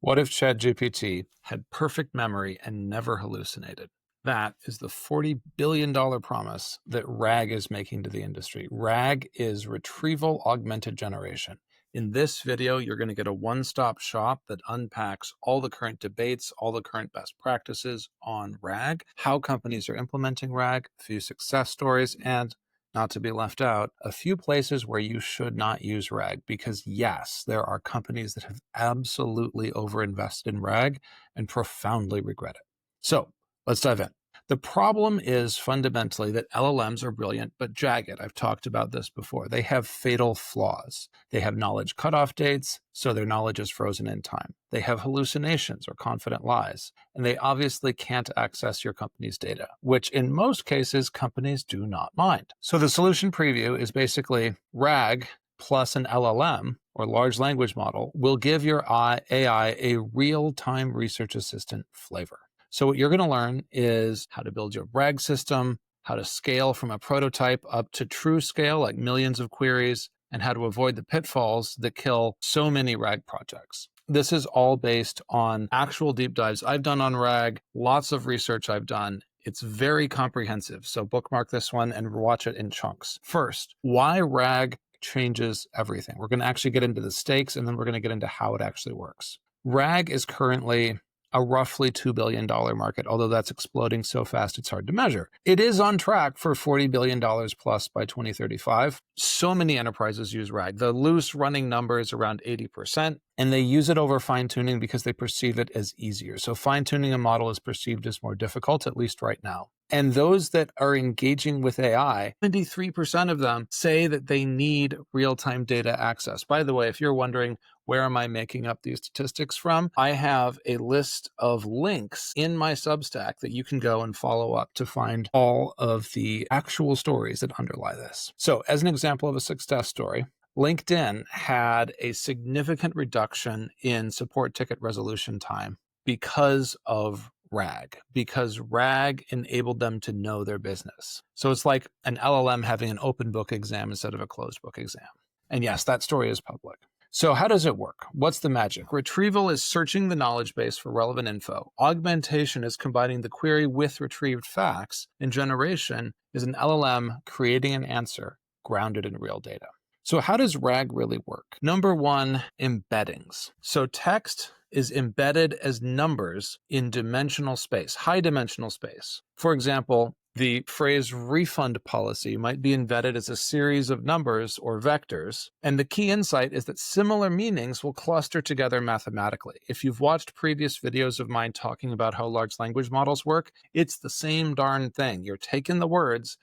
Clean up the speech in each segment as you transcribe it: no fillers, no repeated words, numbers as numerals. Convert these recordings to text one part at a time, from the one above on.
What if ChatGPT had perfect memory and never hallucinated? That is the $40 billion promise that RAG is making to the industry. RAG is Retrieval-Augmented Generation. In this video, you're going to get a one-stop shop that unpacks all the current debates, all the current best practices on RAG, how companies are implementing RAG, a few success stories, and not to be left out, a few places where you should not use RAG, because yes, there are companies that have absolutely overinvested in RAG and profoundly regret it. So let's dive in. The problem is fundamentally that LLMs are brilliant but jagged. I've talked about this before. They have fatal flaws. They have knowledge cutoff dates, so their knowledge is frozen in time. They have hallucinations or confident lies, and they obviously can't access your company's data, which in most cases, companies do not mind. So the solution preview is basically RAG plus an LLM, or large language model, will give your AI a real-time research assistant flavor. So what you're going to learn is how to build your RAG system, how to scale from a prototype up to true scale, like millions of queries, and how to avoid the pitfalls that kill so many RAG projects. This is all based on actual deep dives I've done on RAG, lots of research I've done. It's very comprehensive, so bookmark this one and watch it in chunks. First, why RAG changes everything. We're going to actually get into the stakes, and then we're going to get into how it actually works. RAG is currently a roughly $2 billion market, although that's exploding so fast it's hard to measure. It is on track for $40 billion plus by 2035. So many enterprises use RAG. The loose running number is around 80%, and they use it over fine-tuning because they perceive it as easier. So fine-tuning a model is perceived as more difficult, at least right now. And those that are engaging with AI, 73% of them say that they need real-time data access. By the way, if you're wondering, where am I making up these statistics from? I have a list of links in my Substack that you can go and follow up to find all of the actual stories that underlie this. So as an example of a success story, LinkedIn had a significant reduction in support ticket resolution time because of RAG, because RAG enabled them to know their business. So it's like an LLM having an open book exam instead of a closed book exam. And yes, that story is public. So how does it work? What's the magic? Retrieval is searching the knowledge base for relevant info. Augmentation is combining the query with retrieved facts. And generation is an LLM creating an answer grounded in real data. So how does RAG really work? Number one, embeddings. So text is embedded as numbers in dimensional space, high dimensional space. For example, the phrase refund policy might be embedded as a series of numbers or vectors. And the key insight is that similar meanings will cluster together mathematically. If you've watched previous videos of mine talking about how large language models work, it's the same darn thing. You're taking the words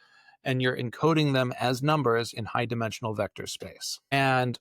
and you're encoding them as numbers in high dimensional vector space. And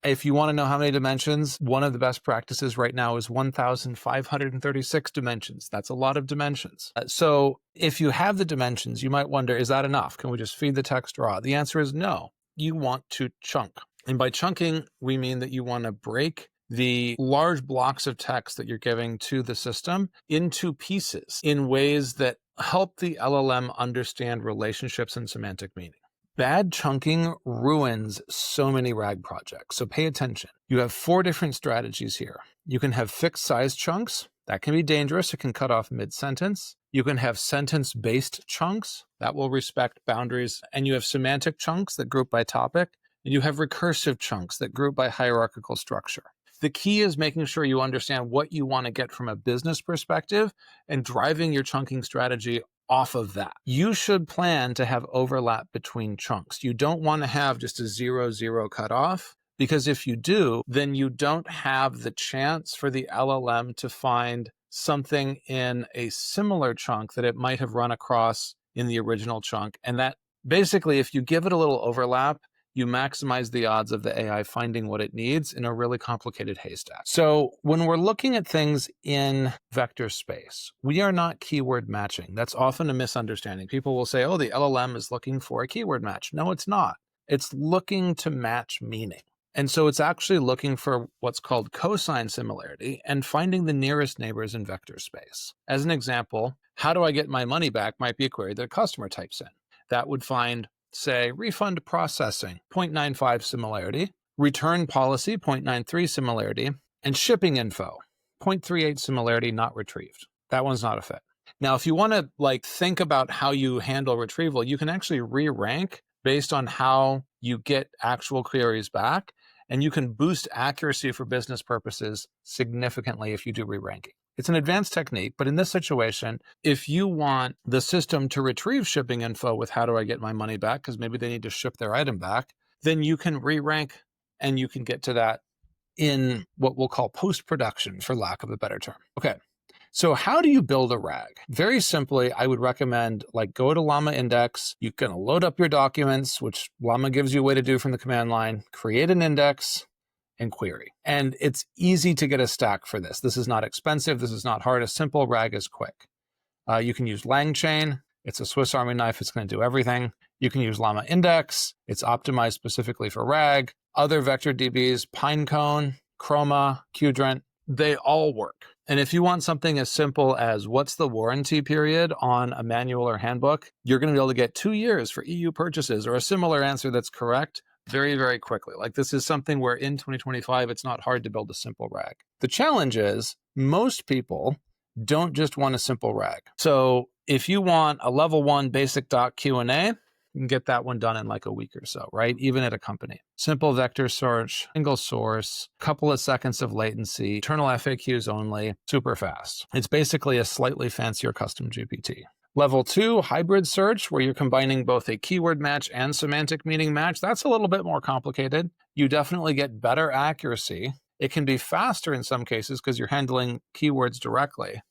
if you want to know how many dimensions, one of the best practices right now is 1,536 dimensions. That's a lot of dimensions. So if you have the dimensions, you might wonder, is that enough? Can we just feed the text raw? The answer is no. You want to chunk. And by chunking, we mean that you want to break the large blocks of text that you're giving to the system into pieces in ways that help the LLM understand relationships and semantic meaning. Bad chunking ruins so many RAG projects, so pay attention. You have 4 different strategies here. You can have fixed size chunks. That can be dangerous. It can cut off mid-sentence. You can have sentence-based chunks. That will respect boundaries. And you have semantic chunks that group by topic. And you have recursive chunks that group by hierarchical structure. The key is making sure you understand what you want to get from a business perspective and driving your chunking strategy off of that. You should plan to have overlap between chunks. You don't want to have just a 0-0 cutoff, because if you do, then you don't have the chance for the LLM to find something in a similar chunk that it might have run across in the original chunk. And that basically, if you give it a little overlap, you maximize the odds of the AI finding what it needs in a really complicated haystack. So when we're looking at things in vector space, we are not keyword matching. That's often a misunderstanding. People will say, oh, the LLM is looking for a keyword match. No, it's not. It's looking to match meaning. And so it's actually looking for what's called cosine similarity and finding the nearest neighbors in vector space. As an example, how do I get my money back might be a query that a customer types in. That would find, say, refund processing, 0.95 similarity, return policy, 0.93 similarity, and shipping info, 0.38 similarity not retrieved. That one's not a fit. Now, if you want to think about how you handle retrieval, you can actually re-rank based on how you get actual queries back, and you can boost accuracy for business purposes significantly if you do re-ranking. It's an advanced technique, but in this situation, if you want the system to retrieve shipping info with how do I get my money back, because maybe they need to ship their item back, then you can re-rank and you can get to that in what we'll call post-production, for lack of a better term. Okay, so how do you build a RAG? Very simply, I would recommend go to Llama Index. You can load up your documents, which Llama gives you a way to do from the command line, create an index, and query. And it's easy to get a stack for this. This is not expensive. This is not hard. A simple RAG is quick. You can use LangChain. It's a Swiss Army knife. It's going to do everything. You can use Llama Index. It's optimized specifically for RAG. Other vector DBs, Pinecone, Chroma, Qdrant, they all work. And if you want something as simple as what's the warranty period on a manual or handbook, you're going to be able to get 2 years for EU purchases or a similar answer that's correct very, very quickly. This is something where in 2025, it's not hard to build a simple RAG. The challenge is most people don't just want a simple RAG. So if you want a level 1 basic doc Q&A, you can get that one done in a week or so, right? Even at a company. Simple vector search, single source, couple of seconds of latency, internal FAQs only, super fast. It's basically a slightly fancier custom GPT. Level 2, hybrid search, where you're combining both a keyword match and semantic meaning match. That's a little bit more complicated. You definitely get better accuracy. It can be faster in some cases because you're handling keywords directly.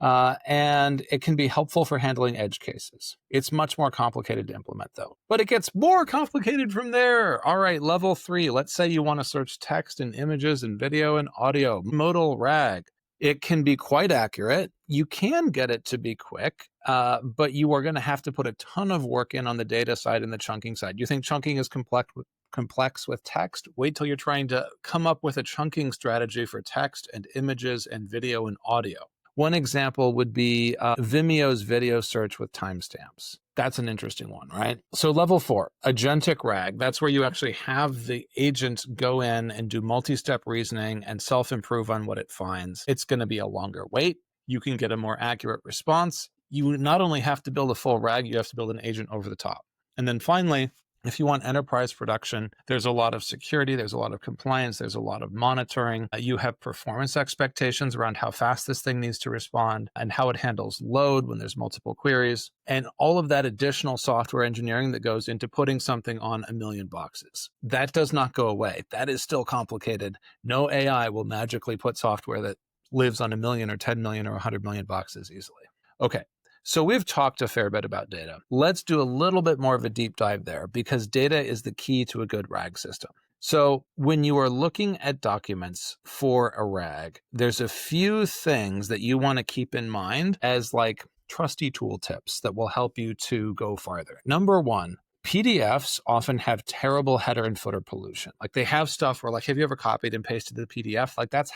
And it can be helpful for handling edge cases. It's much more complicated to implement, though. But it gets more complicated from there. All right, level 3. Let's say you want to search text and images and video and audio. Modal RAG. It can be quite accurate. You can get it to be quick, but you are going to have to put a ton of work in on the data side and the chunking side. You think chunking is complex with text? Wait till you're trying to come up with a chunking strategy for text and images and video and audio. One example would be Vimeo's video search with timestamps. That's an interesting one, right? So level 4, agentic RAG. That's where you actually have the agent go in and do multi-step reasoning and self-improve on what it finds. It's going to be a longer wait. You can get a more accurate response. You not only have to build a full RAG, you have to build an agent over the top. And then finally, if you want enterprise production, there's a lot of security, there's a lot of compliance, there's a lot of monitoring. You have performance expectations around how fast this thing needs to respond and how it handles load when there's multiple queries, and all of that additional software engineering that goes into putting something on 1 million boxes. That does not go away. That is still complicated. No AI will magically put software that lives on 1 million or 10 million or 100 million boxes easily. Okay. So we've talked a fair bit about data. Let's do a little bit more of a deep dive there because data is the key to a good RAG system. So when you are looking at documents for a RAG, there's a few things that you want to keep in mind as trusty tool tips that will help you to go farther. Number 1, PDFs often have terrible header and footer pollution. They have stuff where have you ever copied and pasted the PDF? That's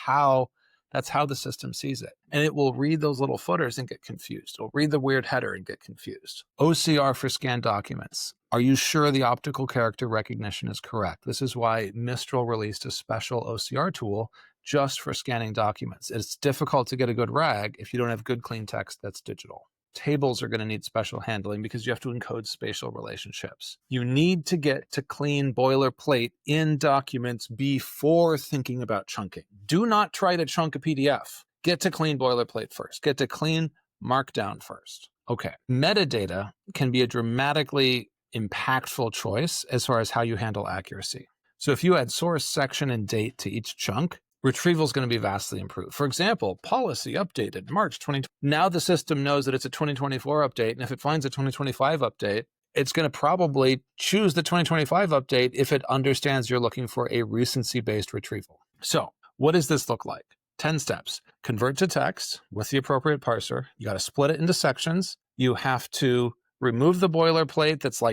how the system sees it. And it will read those little footers and get confused. It'll read the weird header and get confused. OCR for scanned documents. Are you sure the optical character recognition is correct? This is why Mistral released a special OCR tool just for scanning documents. It's difficult to get a good RAG if you don't have good clean text that's digital. Tables are going to need special handling because you have to encode spatial relationships. You need to get to clean boilerplate in documents before thinking about chunking. Do not try to chunk a PDF. Get to clean boilerplate first. Get to clean markdown first. Okay. Metadata can be a dramatically impactful choice as far as how you handle accuracy. So if you add source, section, and date to each chunk, retrieval is going to be vastly improved. For example, policy updated March 2020. Now the system knows that it's a 2024 update, and if it finds a 2025 update, it's going to probably choose the 2025 update if it understands you're looking for a recency-based retrieval. So what does this look like? 10 steps. Convert to text with the appropriate parser. You got to split it into sections. You have to remove the boilerplate that's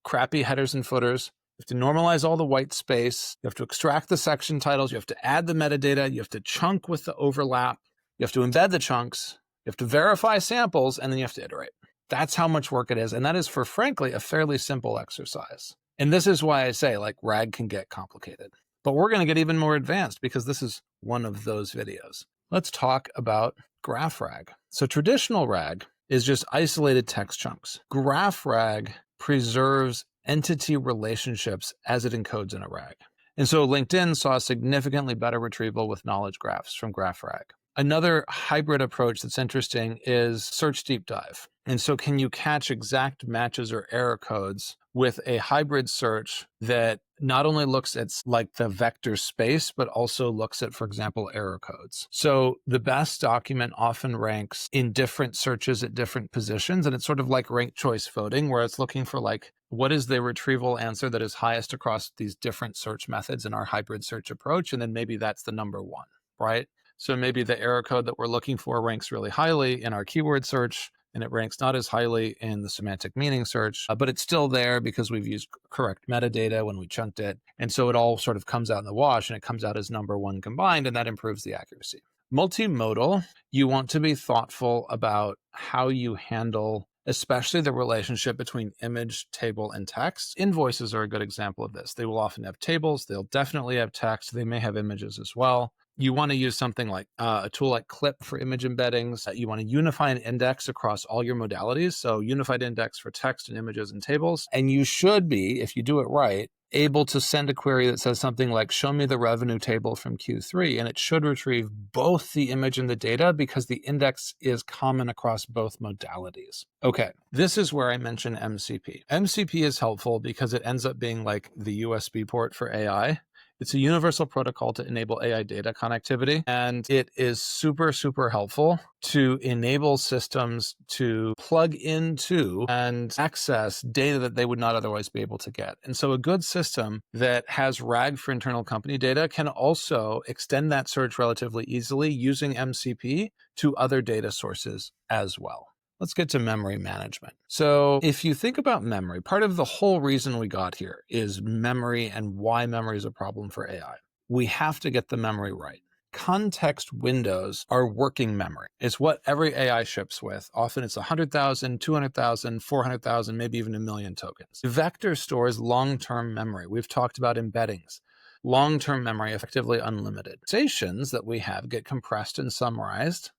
crappy headers and footers. You have to normalize all the white space. You have to extract the section titles. You have to add the metadata. You have to chunk with the overlap. You have to embed the chunks. You have to verify samples, and then you have to iterate. That's how much work it is. And that is for, frankly, a fairly simple exercise. And this is why I say RAG can get complicated. But we're going to get even more advanced because this is one of those videos. Let's talk about graph RAG. So traditional RAG is just isolated text chunks. Graph RAG preserves entity relationships as it encodes in a RAG. And so LinkedIn saw significantly better retrieval with knowledge graphs from graph RAG. Another hybrid approach that's interesting is search deep dive. And so can you catch exact matches or error codes with a hybrid search that not only looks at like the vector space, but also looks at, for example, error codes. So the best document often ranks in different searches at different positions. And it's sort of like ranked choice voting, where it's looking for like, what is the retrieval answer that is highest across these different search methods in our hybrid search approach? And then maybe that's the number one, right? So maybe the error code that we're looking for ranks really highly in our keyword search, and it ranks not as highly in the semantic meaning search, but it's still there because we've used correct metadata when we chunked it. And so it all sort of comes out in the wash, and it comes out as number one combined, and that improves the accuracy. Multimodal, you want to be thoughtful about how you handle especially the relationship between image, table, and text. Invoices are a good example of this. They will often have tables. They'll definitely have text. They may have images as well. You want to use something like a tool like Clip for image embeddings. You want to unify an index across all your modalities. So unified index for text and images and tables. And you should be, if you do it right, able to send a query that says something like, show me the revenue table from Q3. And it should retrieve both the image and the data because the index is common across both modalities. Okay, this is where I mention MCP. MCP is helpful because it ends up being like the USB port for AI. It's a universal protocol to enable AI data connectivity, and it is super, super helpful to enable systems to plug into and access data that they would not otherwise be able to get. And so a good system that has RAG for internal company data can also extend that search relatively easily using MCP to other data sources as well. Let's get to memory management. So if you think about memory, part of the whole reason we got here is memory and why memory is a problem for AI. We have to get the memory right. Context windows are working memory. It's what every AI ships with. Often it's 100,000, 200,000, 400,000, maybe even 1 million tokens. Vector stores long-term memory. We've talked about embeddings. Long-term memory, effectively unlimited. Conversations that we have get compressed and summarized.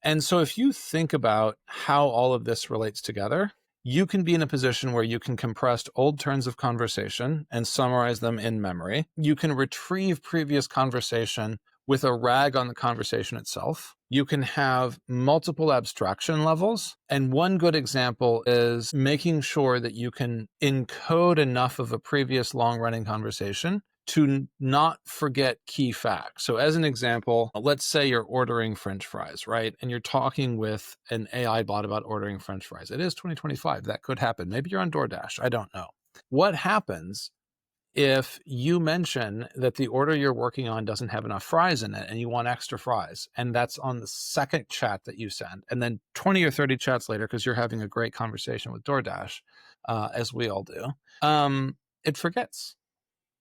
And so if you think about how all of this relates together, you can be in a position where you can compress old turns of conversation and summarize them in memory. You can retrieve previous conversation with a RAG on the conversation itself. You can have multiple abstraction levels. And one good example is making sure that you can encode enough of a previous long-running conversation to not forget key facts. So as an example, let's say you're ordering French fries, right? And you're talking with an AI bot about ordering French fries. It is 2025. That could happen. Maybe you're on DoorDash. I don't know. What happens if you mention that the order you're working on doesn't have enough fries in it and you want extra fries? And that's on the second chat that you send. And then 20 or 30 chats later, because you're having a great conversation with DoorDash, as we all do, it forgets.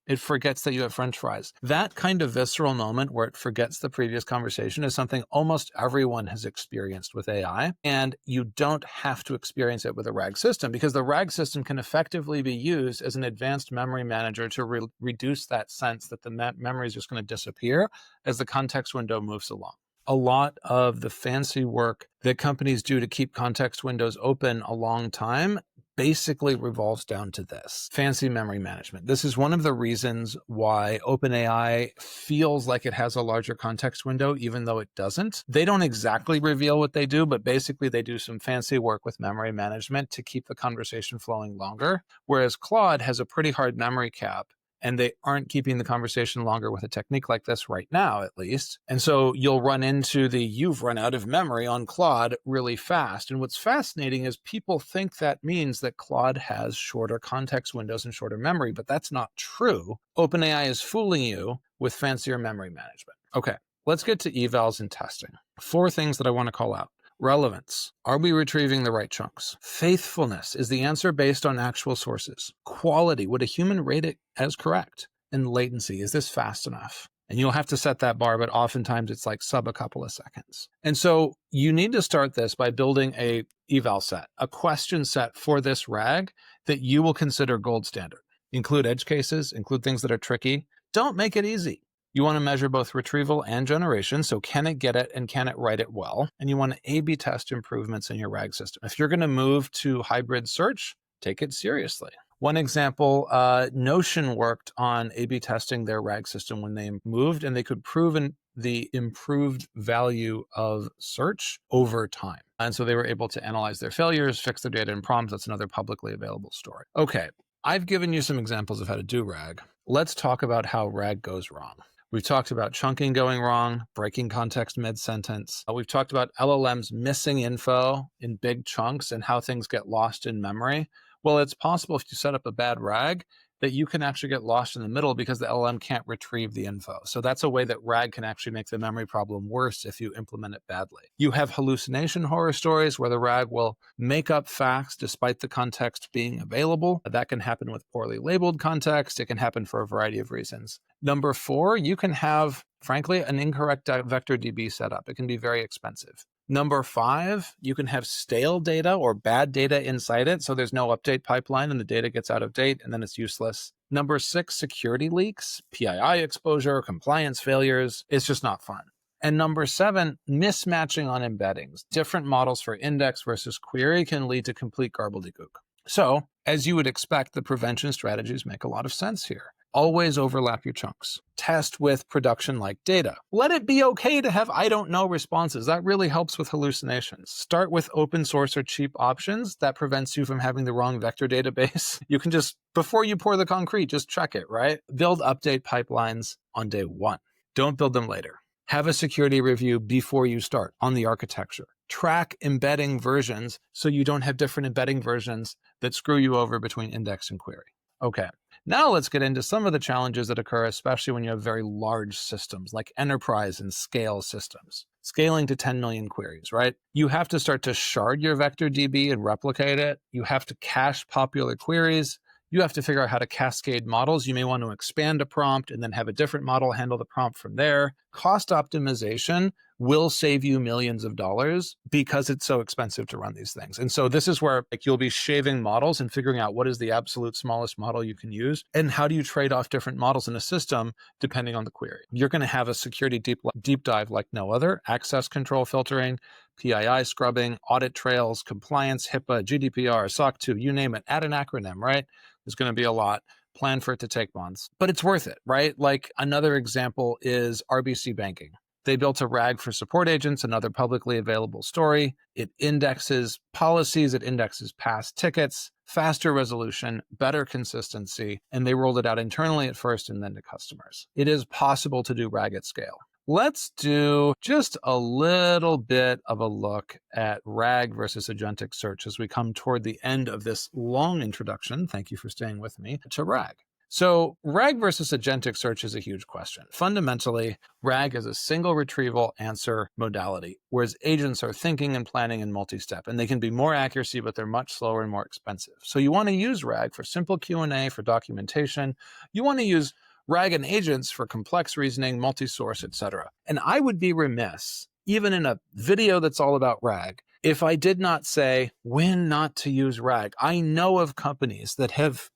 It forgets that you have French fries. That kind of visceral moment where it forgets the previous conversation is something almost everyone has experienced with AI. And you don't have to experience it with a RAG system because the RAG system can effectively be used as an advanced memory manager to reduce that sense that the memory is just going to disappear as the context window moves along. A lot of the fancy work that companies do to keep context windows open a long time basically revolves down to this: fancy memory management. This is one of the reasons why OpenAI feels like it has a larger context window, even though it doesn't. They don't exactly reveal what they do, but basically they do some fancy work with memory management to keep the conversation flowing longer, whereas Claude has a pretty hard memory cap. And they aren't keeping the conversation longer with a technique like this right now, at least. And so you'll run into the you've run out of memory on Claude really fast. And what's fascinating is people think that means that Claude has shorter context windows and shorter memory, but that's not true. OpenAI is fooling you with fancier memory management. Okay, let's get to evals and testing. 4 things that I want to call out. Relevance. Are we retrieving the right chunks? Faithfulness. Is the answer based on actual sources? Quality. Would a human rate it as correct? And latency. Is this fast enough? And you'll have to set that bar, but oftentimes it's like sub a couple of seconds. And so you need to start this by building a eval set, a question set for this RAG that you will consider gold standard. Include edge cases, include things that are tricky. Don't make it easy. You want to measure both retrieval and generation. So can it get it and can it write it well? And you want to A/B test improvements in your RAG system. If you're going to move to hybrid search, take it seriously. One example, Notion worked on A/B testing their RAG system when they moved, and they could prove the improved value of search over time. And so they were able to analyze their failures, fix their data in prompts. That's another publicly available story. Okay, I've given you some examples of how to do RAG. Let's talk about how RAG goes wrong. We've talked about chunking going wrong, breaking context mid-sentence. We've talked about LLMs missing info in big chunks and how things get lost in memory. Well, it's possible if you set up a bad RAG that you can actually get lost in the middle because the LLM can't retrieve the info. So that's a way that RAG can actually make the memory problem worse if you implement it badly. You have hallucination horror stories where the RAG will make up facts despite the context being available. That can happen with poorly labeled context. It can happen for a variety of reasons. Number 4, you can have, frankly, an incorrect vector DB setup. It can be very expensive. Number 5, you can have stale data or bad data inside it, so there's no update pipeline and the data gets out of date and then it's useless. Number 6, security leaks, PII exposure, compliance failures. It's just not fun. And number 7, mismatching on embeddings. Different models for index versus query can lead to complete gobbledygook. So, as you would expect, the prevention strategies make a lot of sense here. Always overlap your chunks. Test with production-like data. Let it be okay to have I don't know responses. That really helps with hallucinations. Start with open source or cheap options. That prevents you from having the wrong vector database. You can just, before you pour the concrete, just check it, right? Build update pipelines on day 1. Don't build them later. Have a security review before you start on the architecture. Track embedding versions so you don't have different embedding versions that screw you over between index and query. Okay, now let's get into some of the challenges that occur, especially when you have very large systems like enterprise and scale systems. Scaling to 10 million queries, right? You have to start to shard your vector DB and replicate it. You have to cache popular queries. You have to figure out how to cascade models. You may want to expand a prompt and then have a different model handle the prompt from there. Cost optimization will save you millions of dollars because it's so expensive to run these things. And so this is where you'll be shaving models and figuring out what is the absolute smallest model you can use and how do you trade off different models in a system depending on the query. You're going to have a security deep dive like no other, access control filtering, PII scrubbing, audit trails, compliance, HIPAA, GDPR, SOC 2, you name it, add an acronym, right? There's going to be a lot. Plan for it to take months, but it's worth it, right? Like another example is RBC Banking. They built a RAG for support agents, another publicly available story. It indexes policies, it indexes past tickets, faster resolution, better consistency, and they rolled it out internally at first and then to customers. It is possible to do RAG at scale. Let's do just a little bit of a look at RAG versus agentic search as we come toward the end of this long introduction. Thank you for staying with me to RAG. So RAG versus agentic search is a huge question. Fundamentally, RAG is a single retrieval answer modality, whereas agents are thinking and planning in multi-step, and they can be more accuracy, but they're much slower and more expensive. So you want to use RAG for simple Q&A, for documentation. You want to use RAG and agents for complex reasoning, multi-source, etc. And I would be remiss, even in a video that's all about RAG, if I did not say when not to use RAG. I know of companies that have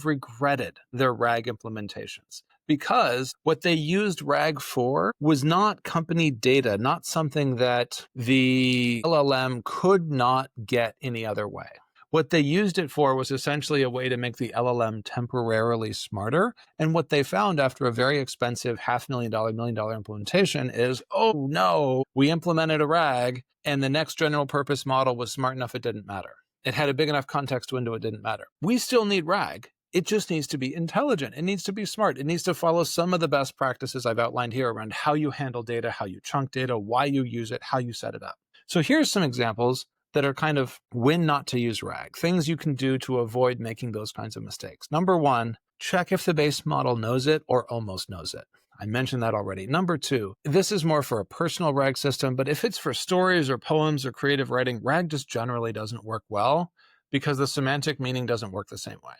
regretted their RAG implementations because what they used RAG for was not company data, not something that the LLM could not get any other way. What they used it for was essentially a way to make the LLM temporarily smarter. And what they found after a very expensive $500,000, $1 million implementation is, oh no, we implemented a RAG and the next general purpose model was smart enough it didn't matter. It had a big enough context window, it didn't matter. We still need RAG. It just needs to be intelligent. It needs to be smart. It needs to follow some of the best practices I've outlined here around how you handle data, how you chunk data, why you use it, how you set it up. So here's some examples that are kind of when not to use RAG, things you can do to avoid making those kinds of mistakes. Number 1, check if the base model knows it or almost knows it. I mentioned that already. Number 2, this is more for a personal RAG system, but if it's for stories or poems or creative writing, RAG just generally doesn't work well because the semantic meaning doesn't work the same way.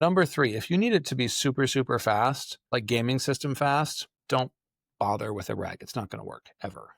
Number 3, if you need it to be super, super fast, like gaming system fast, don't bother with a RAG. It's not going to work ever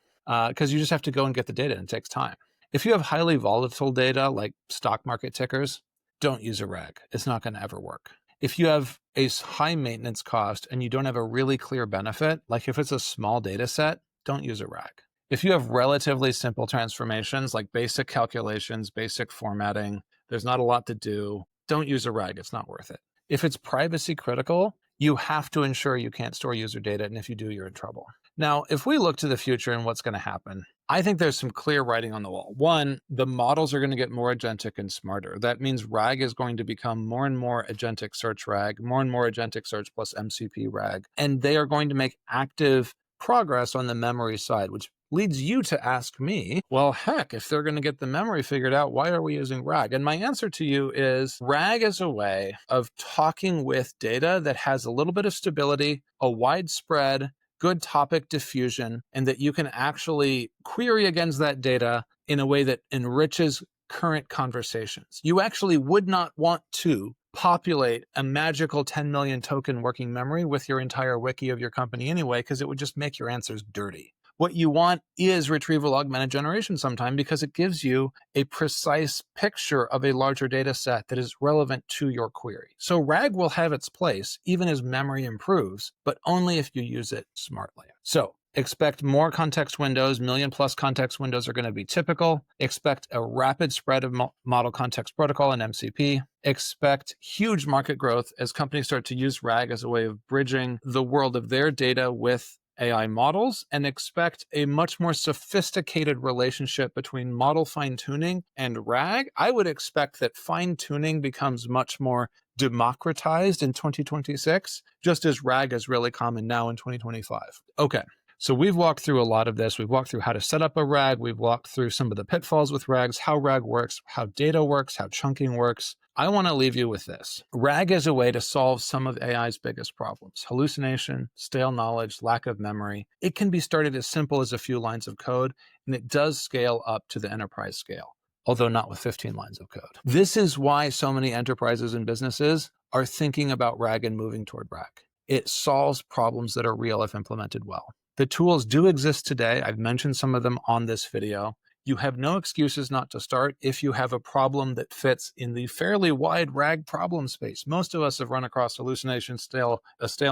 because you just have to go and get the data and it takes time. If you have highly volatile data like stock market tickers, don't use a RAG. It's not going to ever work. If you have a high maintenance cost and you don't have a really clear benefit, like if it's a small data set, don't use a RAG. If you have relatively simple transformations like basic calculations, basic formatting, there's not a lot to do, don't use a RAG, it's not worth it. If it's privacy critical, you have to ensure you can't store user data, and if you do, you're in trouble. Now, if we look to the future and what's going to happen, I think there's some clear writing on the wall. One, the models are going to get more agentic and smarter. That means RAG is going to become more and more agentic search RAG, more and more agentic search plus MCP RAG, and they are going to make active progress on the memory side, which leads you to ask me, well, heck, if they're going to get the memory figured out, why are we using RAG? And my answer to you is RAG is a way of talking with data that has a little bit of stability, a widespread, good topic diffusion, and that you can actually query against that data in a way that enriches current conversations. You actually would not want to populate a magical 10 million token working memory with your entire wiki of your company anyway, because it would just make your answers dirty. What you want is retrieval-augmented generation sometime, because it gives you a precise picture of a larger data set that is relevant to your query. So RAG will have its place even as memory improves, but only if you use it smartly. So expect more context windows. Million-plus context windows are going to be typical. Expect a rapid spread of model context protocol and MCP. Expect huge market growth as companies start to use RAG as a way of bridging the world of their data with AI models, and expect a much more sophisticated relationship between model fine-tuning and RAG. I would expect that fine-tuning becomes much more democratized in 2026, just as RAG is really common now in 2025. Okay, so we've walked through a lot of this. We've walked through how to set up a RAG. We've walked through some of the pitfalls with RAGs, how RAG works, how data works, how chunking works. I want to leave you with this. RAG is a way to solve some of AI's biggest problems: hallucination, stale knowledge, lack of memory. It can be started as simple as a few lines of code, and it does scale up to the enterprise scale, although not with 15 lines of code. This is why so many enterprises and businesses are thinking about RAG and moving toward RAG. It solves problems that are real if implemented well. The tools do exist today. I've mentioned some of them on this video. You have no excuses not to start if you have a problem that fits in the fairly wide RAG problem space. Most of us have run across hallucinations, stale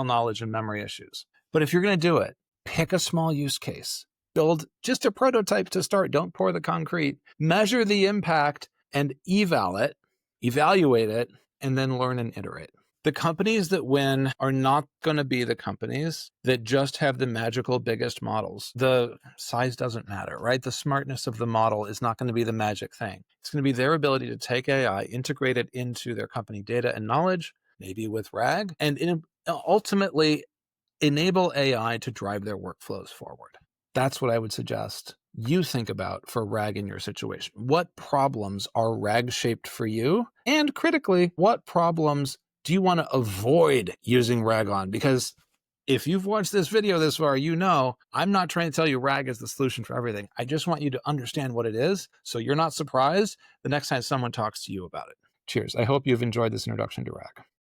knowledge, and memory issues. But if you're going to do it, pick a small use case. Build just a prototype to start. Don't pour the concrete. Measure the impact and evaluate it, and then learn and iterate. The companies that win are not going to be the companies that just have the magical biggest models. The size doesn't matter, right? The smartness of the model is not going to be the magic thing. It's going to be their ability to take AI, integrate it into their company data and knowledge, maybe with RAG, and ultimately enable AI to drive their workflows forward. That's what I would suggest you think about for RAG in your situation. What problems are RAG shaped for you? And critically, what problems do you want to avoid using RAG on? Because if you've watched this video this far, you know I'm not trying to tell you RAG is the solution for everything. I just want you to understand what it is so you're not surprised the next time someone talks to you about it. Cheers. I hope you've enjoyed this introduction to RAG.